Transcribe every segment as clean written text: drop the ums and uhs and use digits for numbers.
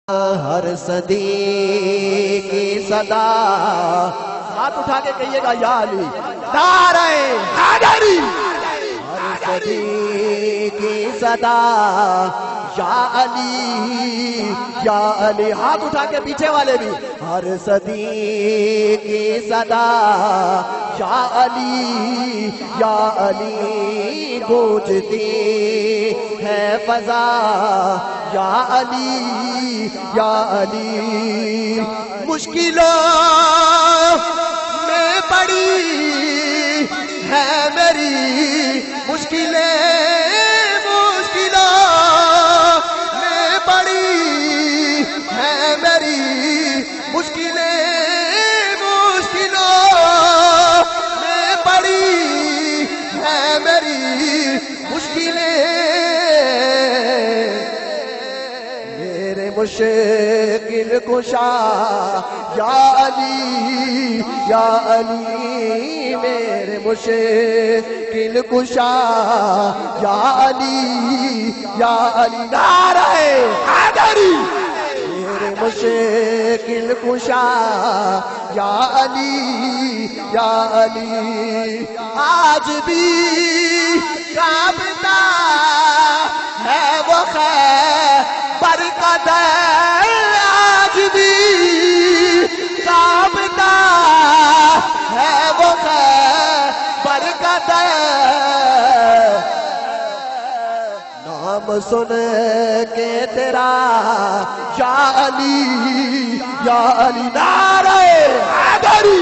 ہر صدی کی صدا، ہاتھ اٹھا کے کہیے گا یا علی نعرہ حیدری۔ ہر صدی کی صدا یا علی یا علی، ہاتھ اٹھا کے پیچھے والے بھی۔ ہر صدی کی صدا یا علی یا علی، گونجتی ہے فضا یا علی یا علی۔ مشکلوں میں پڑی ہے میری مشکلیں، مشکلوں میں پڑی ہے میری مشکلیں، مشکلوں میں پڑی ہے میری مشکلیں۔ میرے مشکل کشا یا علی یا علی، میرے مشکل کشا یا علی یا علی، نعرہ حیدری۔ میرے مشکل کشا یا علی یا علی، آج بھی کانپتا ہے وہ خیبر کا در، آج بھی کانپتا ہے وہ خیبر کا در۔ نام سن کے تیرا یا علی یا علی، نعرہ حیدری۔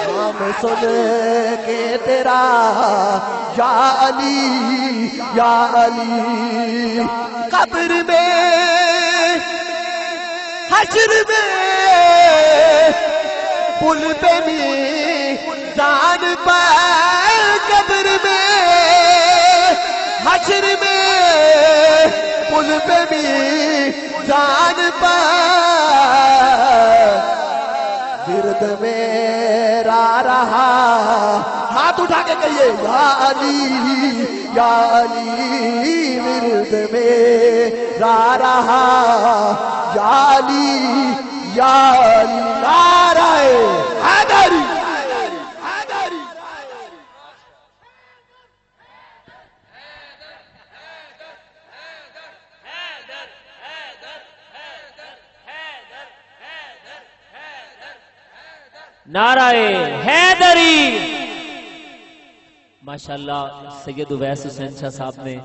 نام سن کے تیرا یا علی یا علی، قبر میں حشر میں پل پہ میزان پر، قبر میں حشر میں پل پہ میزان پر، ورد میرا رہا، ہاتھ اٹھا کے کہیے یا علی یا علی، ورد میرا رہا یا علی یا علی، نعرہ حیدری۔ نعرہ حیدری۔ ماشاءاللہ سید اویس حسین شاہ صاحب نے